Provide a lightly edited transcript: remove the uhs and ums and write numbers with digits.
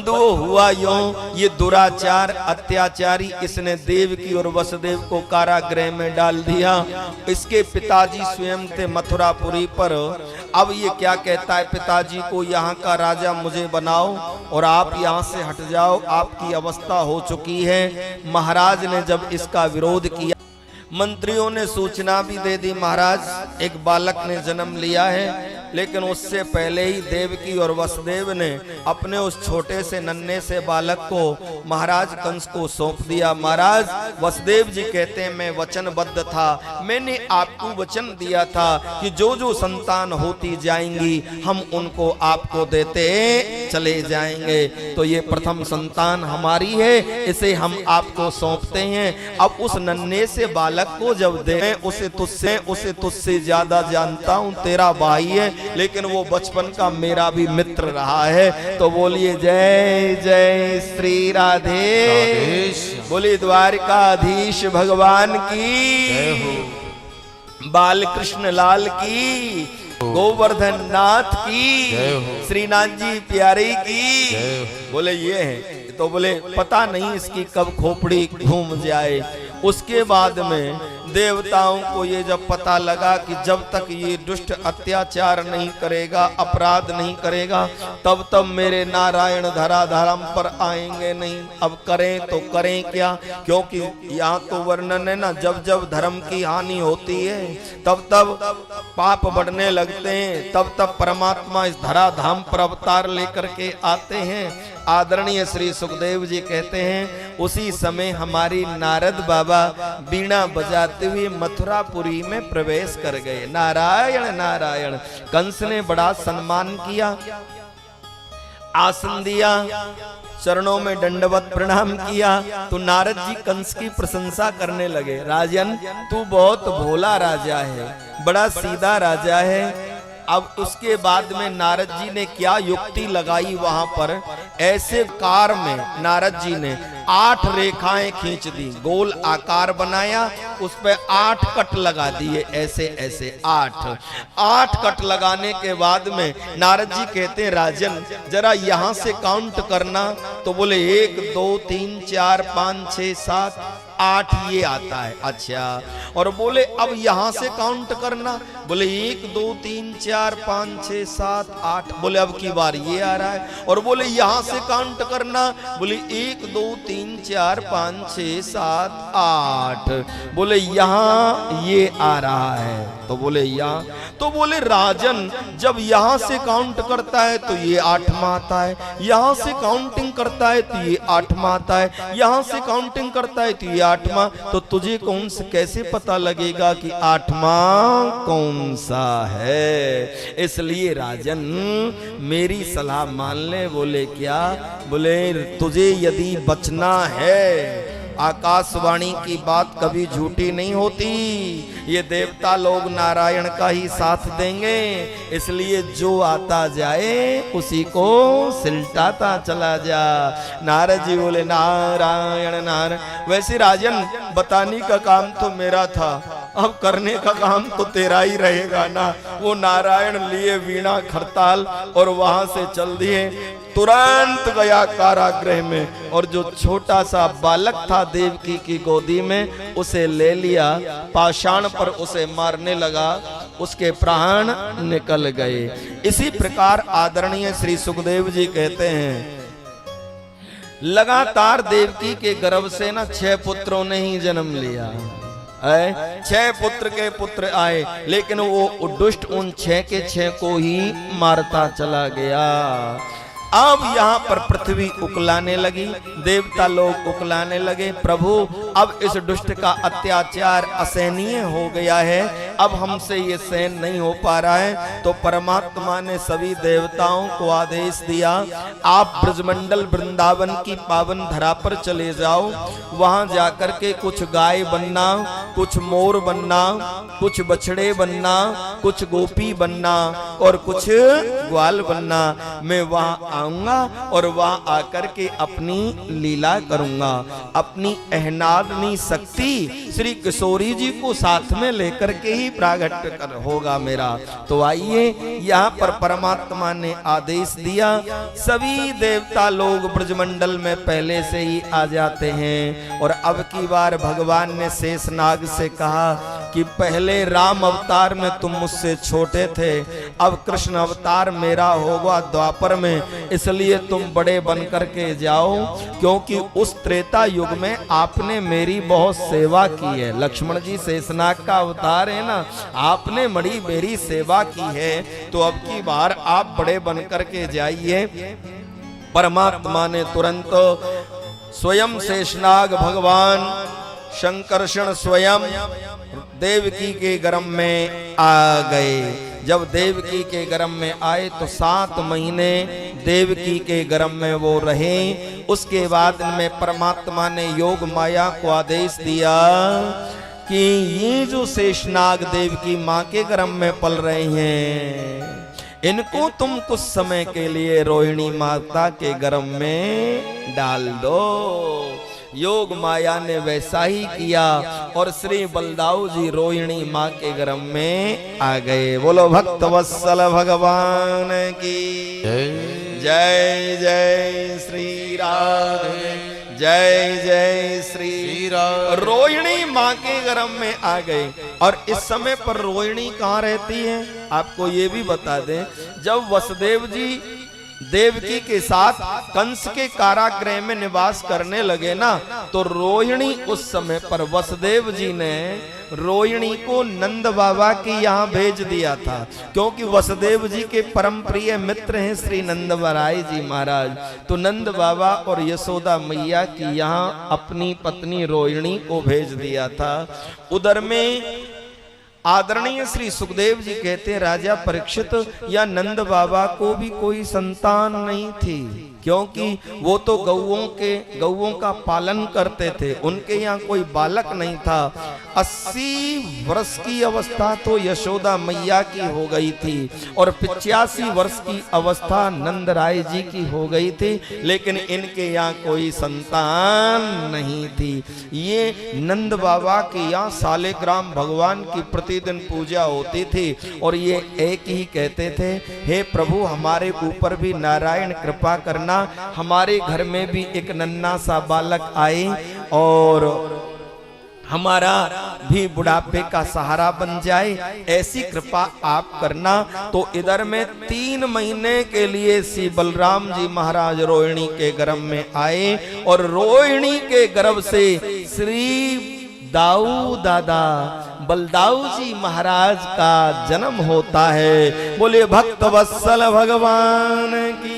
बंधुओं हुआ यूं, ये दुराचार अत्याचारी इसने देवकी और वसुदेव को कारागृह में डाल दिया। इसके पिताजी स्वयं थे मथुरापुरी पर। अब ये क्या कहता है पिताजी को, यहाँ का राजा मुझे बनाओ और आप यहाँ से हट जाओ, आपकी अवस्था हो चुकी है। महाराज ने जब इसका विरोध किया, मंत्रियों ने सूचना भी दे दी महाराज एक बालक ने जन्म लिया है, लेकिन उससे पहले ही देवकी और वसुदेव ने अपने उस छोटे से नन्हे से बालक को महाराज कंस को सौंप दिया। महाराज वसुदेव जी कहते हैं मैं वचनबद्ध था, मैंने आपको वचन दिया था कि जो जो संतान होती जाएंगी हम उनको आपको देते चले जाएंगे। तो ये प्रथम संतान हमारी है, इसे हम आपको सौंपते हैं। अब उस नन्हे से बालक को जब दे, उसे तुझसे ज्यादा जानता हूँ, तेरा भाई है, लेकिन वो बचपन का मेरा भी मित्र रहा है। तो बोलिए जय जय श्री राधे, बोलिए द्वारकाधीश भगवान की, बाल कृष्ण लाल की, गोवर्धन नाथ की, श्रीनाथ जी प्यारे की। बोले ये है, तो बोले पता नहीं इसकी कब खोपड़ी घूम जाए। उसके बाद में देवताओं को ये जब पता लगा कि जब तक ये दुष्ट अत्याचार नहीं करेगा, अपराध नहीं करेगा, तब तब मेरे नारायण धराधाम पर आएंगे नहीं। अब करें तो करें क्या, क्योंकि यहाँ तो वर्णन है ना, जब जब धर्म की हानि होती है तब तब पाप बढ़ने लगते हैं, तब तब परमात्मा इस धराधाम पर अवतार लेकर के आते हैं। आदरणीय श्री सुखदेव जी कहते हैं उसी समय हमारी नारद बाबा बीणा बजाते हुए मथुरापुरी में प्रवेश कर गए। नारायण नारायण। कंस ने बड़ा सम्मान किया, आसन दिया, चरणों में दंडवत प्रणाम किया। तो नारद जी कंस की प्रशंसा करने लगे, राजन तू बहुत भोला राजा है, बड़ा सीधा राजा है। अब उसके बाद में नारद जी ने क्या युक्ति लगाई, वहां पर ऐसे कार में नारद जी ने 8 रेखाएं खींच दी, गोल आकार बनाया, उस पे 8 कट लगा दिए, ऐसे ऐसे 8 कट लगाने के बाद में नारद जी कहते हैं राजन जरा यहां से काउंट करना। तो बोले 1 2 3 4 5 6 7 8 ये आता है। अच्छा, और बोले अब यहां से काउंट करना। बोले 1 2 3 4 5 6 7 8। बोले अब की बार ये आ रहा है। और बोले यहां से काउंट करना। बोले 1 2 3 4 5 6 7 8। बोले यहां ये आ रहा है। तो बोले यहाँ, तो बोले राजन जब यहां से काउंट करता है तो ये 8वां आता है, यहां से काउंटिंग करता है तो ये 8वां आता है, यहां से काउंटिंग करता है तो ये 8वां। तो तुझे कौन से कैसे पता लगेगा कि 8वां कौन सा है? इसलिए राजन मेरी सलाह मान ले। बोले क्या? बोले तुझे यदि बचना है, आकाशवाणी की बात कभी झूठी नहीं होती, ये देवता लोग नारायण का ही साथ देंगे, इसलिए जो आता जाए उसी को सिलटाता चला जा। नारद जी बोले नारायण नारायण। वैसे राजन बताने का काम तो मेरा था, अब करने का काम तो तेरा ही रहेगा ना। वो नारायण लिए वीणा खरताल और वहां से चल दिए, तुरंत गया कारागृह में, और जो छोटा सा बालक था देवकी की गोदी में उसे ले लिया, पाषाण पर उसे मारने लगा, उसके प्राण निकल गए। इसी प्रकार आदरणीय श्री सुखदेव जी कहते हैं लगातार देवकी के गर्भ से ना 6 पुत्रों ने ही जन्म लिया। 6 पुत्र के पुत्र आए, लेकिन वो दुष्ट उन 6 के 6 को ही मारता चला गया। अब यहाँ पर पृथ्वी उकलाने लगी, देवता लोग उकलाने लगे, प्रभु अब इस दुष्ट का अत्याचार असहनीय हो गया है, अब हमसे ये सहन नहीं हो पा रहा है। तो परमात्मा ने सभी देवताओं को आदेश दिया, आप ब्रजमंडल वृंदावन की पावन धरा पर चले जाओ, वहां जाकर के कुछ गाय बनना, कुछ मोर बनना, कुछ बछड़े बनना, कुछ गोपी बनना और कुछ ग्वाल बनना। मैं वहां आऊंगा और वहां आकर के अपनी लीला करूंगा। अपनी अहनादनी शक्ति श्री किशोरी जी को साथ में लेकर के ही ही प्रागट्य होगा मेरा। तो आइए यहाँ पर परमात्मा ने आदेश दिया, सभी देवता लोग ब्रजमंडल में पहले से ही आ जाते हैं। और अब की बार भगवान ने शेषनाग से कहा कि पहले राम अवतार में तुम मुझसे छोटे थे, अब कृष्ण अवतार मेरा होगा द्वापर में, इसलिए तुम बड़े बन करके जाओ, क्योंकि उस त्रेता युग में आपने मेरी बहुत सेवा की है। लक्ष्मण जी शेषनाग का अवतार है ना, आपने बड़ी मेरी सेवा की है, तो अब की बार आप बड़े बन करके जाइए। परमात्मा ने तुरंत स्वयं शेषनाग भगवान शंकरषण स्वयं देवकी के गर्भ में आ गए। जब देवकी के गर्भ में आए तो 7 महीने देवकी के गर्भ में वो रहे। उसके बाद में परमात्मा ने योग माया को आदेश दिया कि ये जो शेषनाग देवकी माँ के गर्भ में पल रहे हैं, इनको तुम कुछ समय के लिए रोहिणी माता के गर्भ में डाल दो। योग माया ने वैसा ही किया और श्री बलदाऊ जी रोहिणी माँ के गर्भ में आ गए। बोलो भक्त वत्सल भगवान की जय जय श्री राधे, जय जय श्री राधे। रोहिणी माँ के गर्भ में आ गए। और इस समय पर रोहिणी कहाँ रहती है आपको ये भी बता दें, जब वसुदेव जी देवकी के साथ कंस के कारागृह में निवास करने लगे ना, तो रोहिणी उस समय पर वसुदेव जी ने रोहिणी को नंद बाबा के यहाँ भेज दिया था, क्योंकि वसुदेव जी के परम प्रिय मित्र हैं श्री नंद बराय जी महाराज। तो नंद बाबा और यशोदा मैया की यहाँ अपनी पत्नी रोहिणी को भेज दिया था। उधर में आदरणीय श्री सुखदेव जी कहते हैं, राजा परीक्षित या नंद बाबा को भी कोई संतान नहीं थी, क्योंकि वो तो गौओं का पालन करते थे, उनके यहाँ कोई बालक नहीं था। 80 वर्ष की अवस्था तो यशोदा मैया की हो गई थी और 85 वर्ष की अवस्था नंद राय जी की हो गई थी, लेकिन इनके यहाँ कोई संतान नहीं थी। ये नंद बाबा के यहाँ सालेग्राम भगवान की प्रतिदिन पूजा होती थी और ये एक ही कहते थे, हे प्रभु हमारे ऊपर भी नारायण कृपा करना, हमारे घर में भी एक नन्हा सा बालक आए और हमारा भी बुढ़ापे का सहारा बन जाए, ऐसी कृपा आप करना। तो इधर में 3 महीने के लिए श्री बलराम जी महाराज रोहिणी के गर्भ में आए और रोहिणी के गर्भ से श्री दाऊ दादा बलदाऊ जी महाराज का जन्म होता है। बोले भक्त वत्सल भगवान की